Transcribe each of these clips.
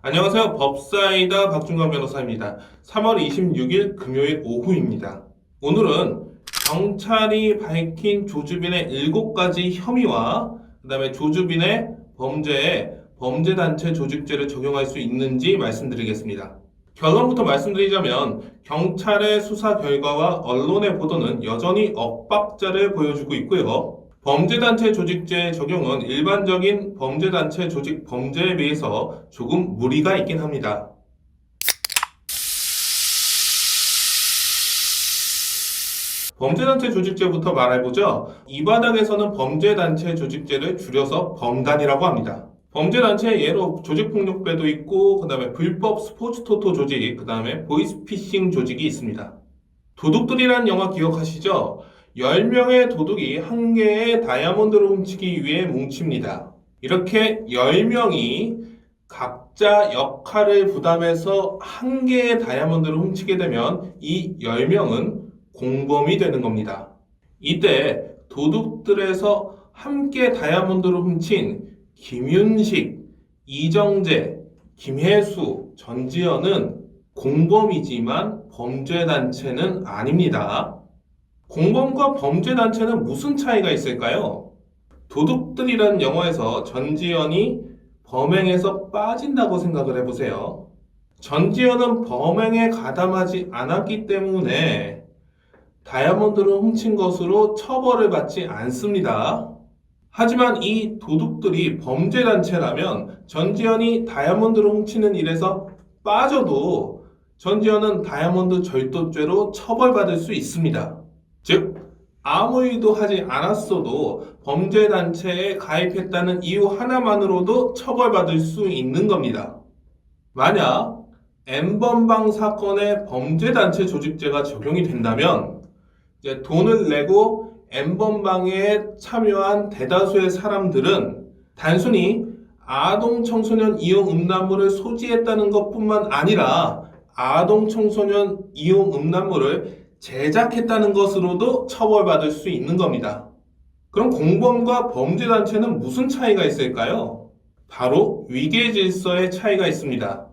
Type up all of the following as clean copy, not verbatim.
안녕하세요. 법사이다 박준광 변호사입니다. 3월 26일 금요일 오후입니다. 오늘은 경찰이 밝힌 조주빈의 7가지 혐의와 그 다음에 조주빈의 범죄에 범죄단체 조직죄를 적용할 수 있는지 말씀드리겠습니다. 결론부터 말씀드리자면 경찰의 수사 결과와 언론의 보도는 여전히 엇박자를 보여주고 있고요. 범죄단체 조직죄 적용은 일반적인 범죄단체 조직 범죄에 비해서 조금 무리가 있긴 합니다. 범죄단체 조직죄부터 말해보죠. 이 바닥에서는 범죄단체 조직죄를 줄여서 범단이라고 합니다. 범죄단체 예로 조직폭력배도 있고 그 다음에 불법 스포츠토토 조직, 그 다음에 보이스피싱 조직이 있습니다. 도둑들이란 영화 기억하시죠? 10명의 도둑이 한 개의 다이아몬드를 훔치기 위해 뭉칩니다. 이렇게 10명이 각자 역할을 부담해서 한 개의 다이아몬드를 훔치게 되면 이 10명은 공범이 되는 겁니다. 이때 도둑들에서 함께 다이아몬드를 훔친 김윤식, 이정재, 김혜수, 전지현은 공범이지만 범죄단체는 아닙니다. 공범과 범죄단체는 무슨 차이가 있을까요? 도둑들이라는 영화에서 전지현이 범행에서 빠진다고 생각을 해보세요. 전지현은 범행에 가담하지 않았기 때문에 다이아몬드를 훔친 것으로 처벌을 받지 않습니다. 하지만 이 도둑들이 범죄단체라면 전지현이 다이아몬드를 훔치는 일에서 빠져도 전지현은 다이아몬드 절도죄로 처벌받을 수 있습니다. 즉, 아무 일도 하지 않았어도 범죄단체에 가입했다는 이유 하나만으로도 처벌받을 수 있는 겁니다. 만약 N번방 사건에 범죄단체 조직죄가 적용이 된다면 이제 돈을 내고 N번방에 참여한 대다수의 사람들은 단순히 아동 청소년 이용 음란물을 소지했다는 것뿐만 아니라 아동 청소년 이용 음란물을 제작했다는 것으로도 처벌받을 수 있는 겁니다. 그럼 공범과 범죄단체는 무슨 차이가 있을까요? 바로 위계질서의 차이가 있습니다.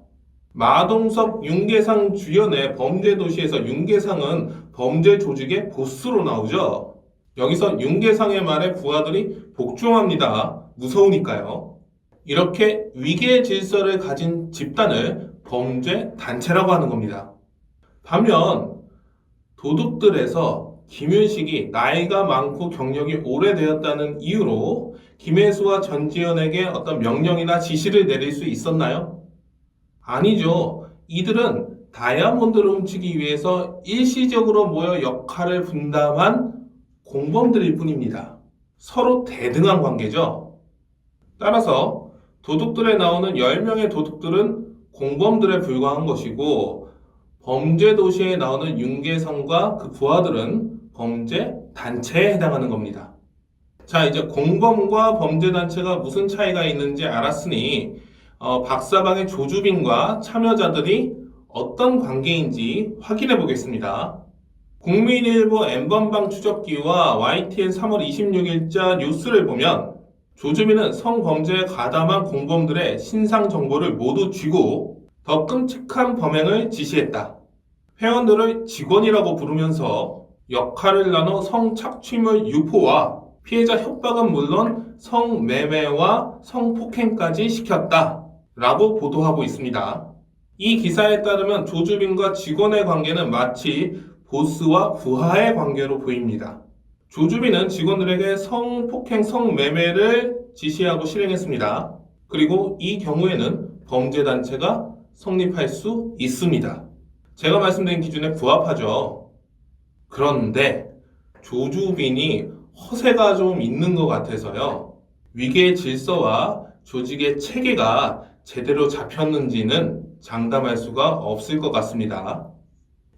마동석, 윤계상 주연의 범죄도시에서 윤계상은 범죄 조직의 보스로 나오죠. 여기서 윤계상의 말에 부하들이 복종합니다. 무서우니까요. 이렇게 위계 질서를 가진 집단을 범죄 단체라고 하는 겁니다. 반면 도둑들에서 김윤식이 나이가 많고 경력이 오래되었다는 이유로 김혜수와 전지현에게 어떤 명령이나 지시를 내릴 수 있었나요? 아니죠. 이들은 다이아몬드를 훔치기 위해서 일시적으로 모여 역할을 분담한 공범들일 뿐입니다. 서로 대등한 관계죠. 따라서 도둑들에 나오는 10명의 도둑들은 공범들에 불과한 것이고 범죄 도시에 나오는 윤계상과 그 부하들은 범죄 단체에 해당하는 겁니다. 자, 이제 공범과 범죄 단체가 무슨 차이가 있는지 알았으니 박사방의 조주빈과 참여자들이 어떤 관계인지 확인해 보겠습니다. 국민일보 N번방 추적기와 YTN 3월 26일자 뉴스를 보면 조주빈은 성범죄에 가담한 공범들의 신상 정보를 모두 쥐고 더 끔찍한 범행을 지시했다. 회원들을 직원이라고 부르면서 역할을 나눠 성착취물 유포와 피해자 협박은 물론 성매매와 성폭행까지 시켰다 라고 보도하고 있습니다. 이 기사에 따르면 조주빈과 직원의 관계는 마치 보스와 부하의 관계로 보입니다. 조주빈은 직원들에게 성폭행, 성매매를 지시하고 실행했습니다. 그리고 이 경우에는 범죄단체가 성립할 수 있습니다. 제가 말씀드린 기준에 부합하죠. 그런데 조주빈이 허세가 좀 있는 것 같아서요. 위계의 질서와 조직의 체계가 제대로 잡혔는지는 장담할 수가 없을 것 같습니다.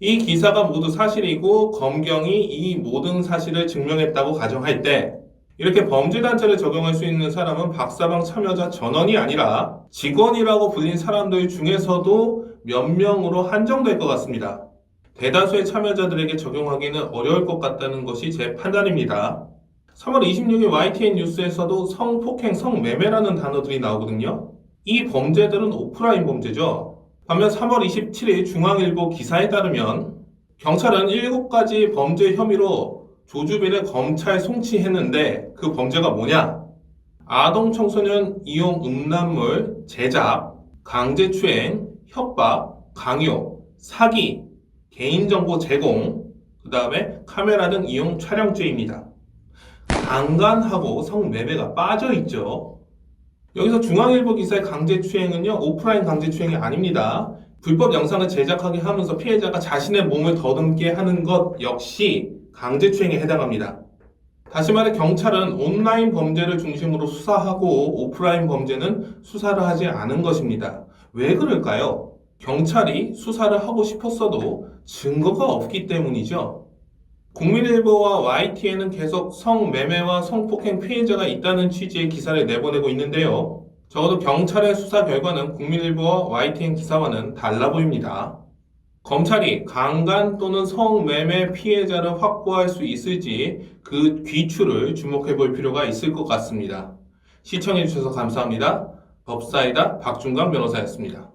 이 기사가 모두 사실이고 검경이 이 모든 사실을 증명했다고 가정할 때 이렇게 범죄단체를 적용할 수 있는 사람은 박사방 참여자 전원이 아니라 직원이라고 불린 사람들 중에서도 몇 명으로 한정될 것 같습니다. 대다수의 참여자들에게 적용하기는 어려울 것 같다는 것이 제 판단입니다. 3월 26일 YTN 뉴스에서도 성폭행, 성매매라는 단어들이 나오거든요. 이 범죄들은 오프라인 범죄죠. 반면 3월 27일 중앙일보 기사에 따르면 경찰은 7가지 범죄 혐의로 조주빈을 검찰 송치했는데 그 범죄가 뭐냐? 아동 청소년 이용 음란물 제작, 강제추행, 협박, 강요, 사기, 개인정보 제공, 그 다음에 카메라 등 이용 촬영죄입니다. 강간하고 성매매가 빠져있죠. 여기서 중앙일보 기사의 강제추행은요, 오프라인 강제추행이 아닙니다. 불법 영상을 제작하게 하면서 피해자가 자신의 몸을 더듬게 하는 것 역시 강제추행에 해당합니다. 다시 말해 경찰은 온라인 범죄를 중심으로 수사하고 오프라인 범죄는 수사를 하지 않은 것입니다. 왜 그럴까요? 경찰이 수사를 하고 싶었어도 증거가 없기 때문이죠. 국민일보와 YTN은 계속 성매매와 성폭행 피해자가 있다는 취지의 기사를 내보내고 있는데요. 적어도 경찰의 수사 결과는 국민일보와 YTN 기사와는 달라 보입니다. 검찰이 강간 또는 성매매 피해자를 확보할 수 있을지 그 귀추를 주목해 볼 필요가 있을 것 같습니다. 시청해 주셔서 감사합니다. 법사이다 박준광 변호사였습니다.